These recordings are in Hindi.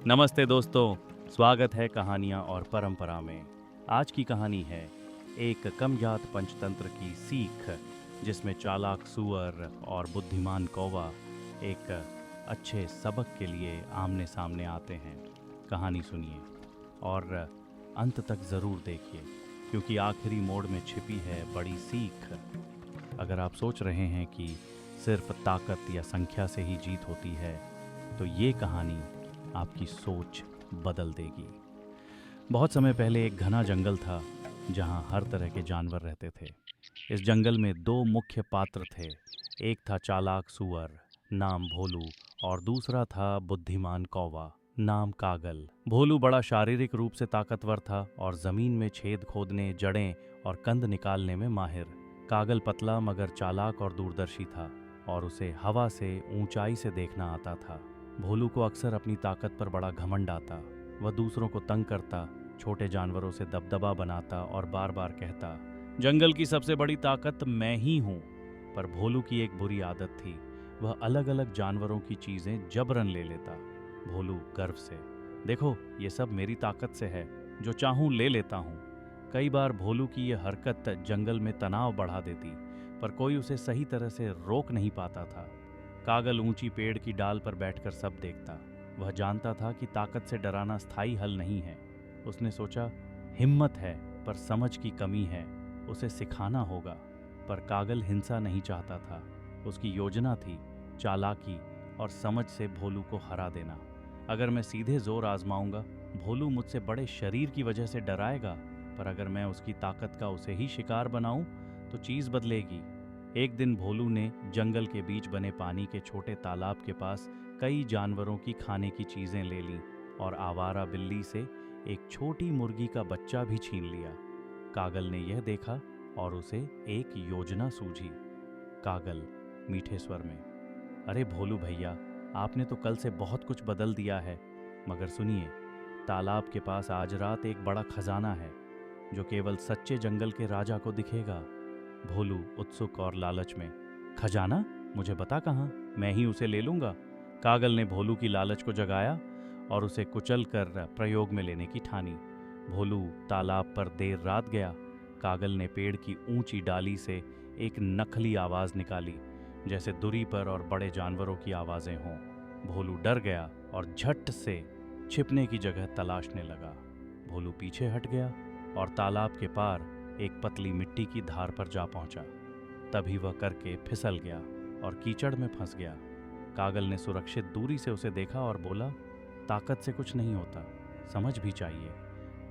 नमस्ते दोस्तों, स्वागत है कहानियाँ और परंपरा में। आज की कहानी है एक कमजात पंचतंत्र की सीख, जिसमें चालाक सूअर और बुद्धिमान कौवा एक अच्छे सबक के लिए आमने सामने आते हैं। कहानी सुनिए और अंत तक ज़रूर देखिए, क्योंकि आखिरी मोड़ में छिपी है बड़ी सीख। अगर आप सोच रहे हैं कि सिर्फ ताकत या संख्या से ही जीत होती है, तो ये कहानी आपकी सोच बदल देगी। बहुत समय पहले एक घना जंगल था, जहां हर तरह के जानवर रहते थे। इस जंगल में दो मुख्य पात्र थे। एक था चालाक सूअर, नाम भोलू, और दूसरा था बुद्धिमान कौवा, नाम कागल। भोलू बड़ा शारीरिक रूप से ताकतवर था और जमीन में छेद खोदने, जड़ें और कंद निकालने में माहिर। कागल पतला मगर चालाक और दूरदर्शी था, और उसे हवा से ऊंचाई से देखना आता था। भोलू को अक्सर अपनी ताकत पर बड़ा घमंड आता। वह दूसरों को तंग करता, छोटे जानवरों से दबदबा बनाता और बार बार कहता, जंगल की सबसे बड़ी ताकत मैं ही हूँ। पर भोलू की एक बुरी आदत थी, वह अलग अलग जानवरों की चीजें जबरन ले लेता। भोलू गर्व से, देखो ये सब मेरी ताकत से है, जो चाहूं ले लेता हूँ। कई बार भोलू की यह हरकत जंगल में तनाव बढ़ा देती, पर कोई उसे सही तरह से रोक नहीं पाता था। कागल ऊंची पेड़ की डाल पर बैठकर सब देखता। वह जानता था कि ताकत से डराना स्थायी हल नहीं है। उसने सोचा, हिम्मत है पर समझ की कमी है, उसे सिखाना होगा। पर कागल हिंसा नहीं चाहता था। उसकी योजना थी चालाकी और समझ से भोलू को हरा देना। अगर मैं सीधे जोर आजमाऊंगा, भोलू मुझसे बड़े शरीर की वजह से डराएगा, पर अगर मैं उसकी ताकत का उसे ही शिकार बनाऊं, तो चीज बदलेगी। एक दिन भोलू ने जंगल के बीच बने पानी के छोटे तालाब के पास कई जानवरों की खाने की चीजें ले लीं और आवारा बिल्ली से एक छोटी मुर्गी का बच्चा भी छीन लिया। कागल ने यह देखा और उसे एक योजना सूझी। कागल मीठे स्वर में, अरे भोलू भैया, आपने तो कल से बहुत कुछ बदल दिया है, मगर सुनिए, तालाब के पास आज रात एक बड़ा खजाना है, जो केवल सच्चे जंगल के राजा को दिखेगा। भोलू उत्सुक और लालच में, खजाना? मुझे बता कहाँ, मैं ही उसे ले लूंगा। कागल ने भोलू की लालच को जगाया और उसे कुचल कर प्रयोग में लेने की ठानी। भोलू तालाब पर देर रात गया। कागल ने पेड़ की ऊंची डाली से एक नकली आवाज निकाली, जैसे दुरी पर और बड़े जानवरों की आवाजें हों। भोलू डर गया और झट से छिपने की जगह तलाशने लगा। भोलू पीछे हट गया और तालाब के पार एक पतली मिट्टी की धार पर जा पहुंचा। तभी वह करके फिसल गया और कीचड़ में फंस गया। कागल ने सुरक्षित दूरी से उसे देखा और बोला, ताकत से कुछ नहीं होता, समझ भी चाहिए।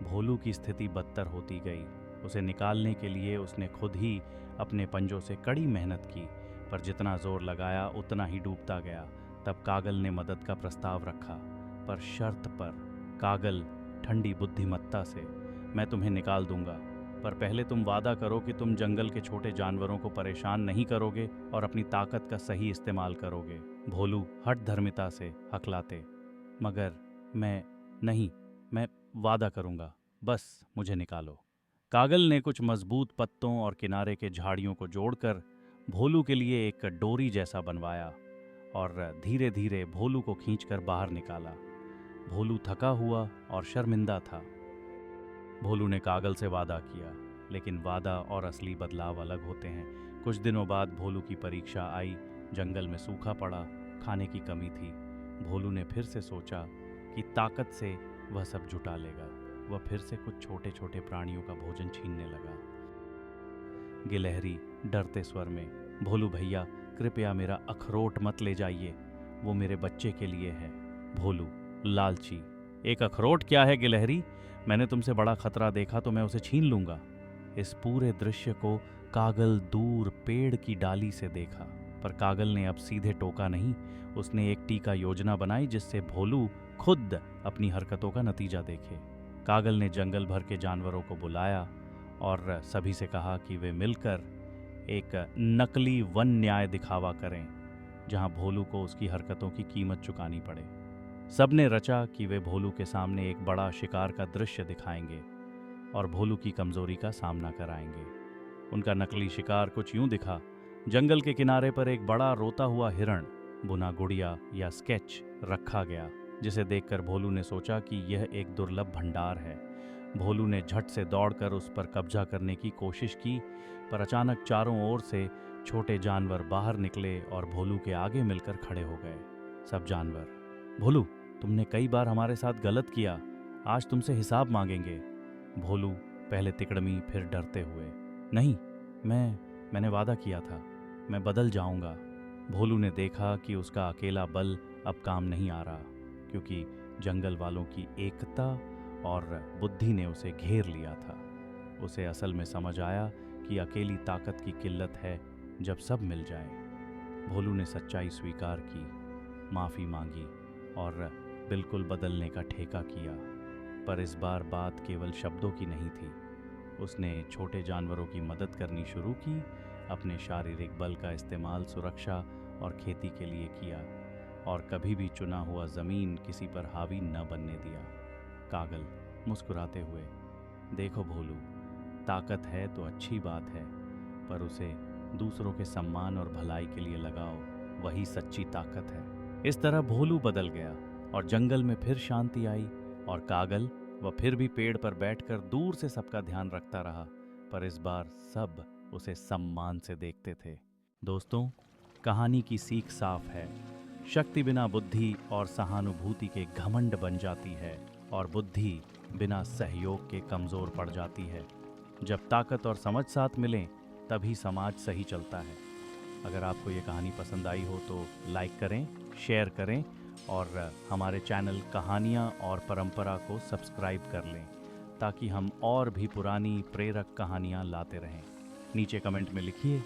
भोलू की स्थिति बदतर होती गई। उसे निकालने के लिए उसने खुद ही अपने पंजों से कड़ी मेहनत की, पर जितना जोर लगाया उतना ही डूबता गया। तब कागल ने मदद का प्रस्ताव रखा, पर शर्त पर। कागल ठंडी बुद्धिमत्ता से, मैं तुम्हें निकाल दूंगा, पर पहले तुम वादा करो कि तुम जंगल के छोटे जानवरों को परेशान नहीं करोगे और अपनी ताकत का सही इस्तेमाल करोगे। भोलू हठधर्मिता से हकलाते, मगर मैं वादा करूंगा, बस मुझे निकालो। कागल ने कुछ मजबूत पत्तों और किनारे के झाड़ियों को जोड़कर भोलू के लिए एक डोरी जैसा बनवाया और धीरे धीरे भोलू को खींचकर बाहर निकाला। भोलू थका हुआ और शर्मिंदा था। भोलू ने कागल से वादा किया, लेकिन वादा और असली बदलाव अलग होते हैं। कुछ दिनों बाद भोलू की परीक्षा आई। जंगल में सूखा पड़ा, खाने की कमी थी। भोलू ने फिर से सोचा कि ताकत से वह सब जुटा लेगा। वह फिर से कुछ छोटे छोटे प्राणियों का भोजन छीनने लगा। गिलहरी डरते स्वर में, भोलू भैया, कृपया मेरा अखरोट मत ले जाइए, वो मेरे बच्चे के लिए है। भोलू लालची, एक अखरोट क्या है गिलहरी, मैंने तुमसे बड़ा खतरा देखा तो मैं उसे छीन लूंगा। इस पूरे दृश्य को कागल दूर पेड़ की डाली से देखा, पर कागल ने अब सीधे टोका नहीं। उसने एक टीका योजना बनाई, जिससे भोलू खुद अपनी हरकतों का नतीजा देखे। कागल ने जंगल भर के जानवरों को बुलाया और सभी से कहा कि वे मिलकर एक नकली वन न्याय दिखावा करें, जहां भोलू को उसकी हरकतों की कीमत चुकानी पड़े। सबने रचा कि वे भोलू के सामने एक बड़ा शिकार का दृश्य दिखाएंगे और भोलू की कमजोरी का सामना कराएंगे। उनका नकली शिकार कुछ यूं दिखा। जंगल के किनारे पर एक बड़ा रोता हुआ हिरण, बुना गुड़िया या स्केच रखा गया। जिसे देखकर भोलू ने सोचा कि यह एक दुर्लभ भंडार है। भोलू ने झट से दौड़कर उस पर कब्जा करने की कोशिश की, पर अचानक चारों ओर से छोटे जानवर बाहर निकले और भोलू के आगे मिलकर खड़े हो गए। सब जानवर, भोलू, तुमने कई बार हमारे साथ गलत किया, आज तुमसे हिसाब मांगेंगे। भोलू पहले तिकड़मी फिर डरते हुए, नहीं, मैंने वादा किया था, मैं बदल जाऊंगा। भोलू ने देखा कि उसका अकेला बल अब काम नहीं आ रहा, क्योंकि जंगल वालों की एकता और बुद्धि ने उसे घेर लिया था। उसे असल में समझ आया कि अकेली ताकत की किल्लत है जब सब मिल जाए। भोलू ने सच्चाई स्वीकार की, माफ़ी मांगी और बिल्कुल बदलने का ठेका किया। पर इस बार बात केवल शब्दों की नहीं थी। उसने छोटे जानवरों की मदद करनी शुरू की, अपने शारीरिक बल का इस्तेमाल सुरक्षा और खेती के लिए किया और कभी भी चुना हुआ ज़मीन किसी पर हावी न बनने दिया। कागल मुस्कुराते हुए, देखो भोलू, ताकत है तो अच्छी बात है, पर उसे दूसरों के सम्मान और भलाई के लिए लगाओ, वही सच्ची ताकत है। इस तरह भोलू बदल गया और जंगल में फिर शांति आई और कागल वह फिर भी पेड़ पर बैठकर दूर से सबका ध्यान रखता रहा, पर इस बार सब उसे सम्मान से देखते थे। दोस्तों, कहानी की सीख साफ है, शक्ति बिना बुद्धि और सहानुभूति के घमंड बन जाती है और बुद्धि बिना सहयोग के कमज़ोर पड़ जाती है। जब ताकत और समझ साथ मिलें तभी समाज सही चलता है। अगर आपको ये कहानी पसंद आई हो तो लाइक करें, शेयर करें और हमारे चैनल कहानियाँ और परंपरा को सब्सक्राइब कर लें, ताकि हम और भी पुरानी प्रेरक कहानियाँ लाते रहें। नीचे कमेंट में लिखिए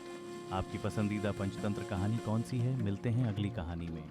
आपकी पसंदीदा पंचतंत्र कहानी कौन सी है। मिलते हैं अगली कहानी में।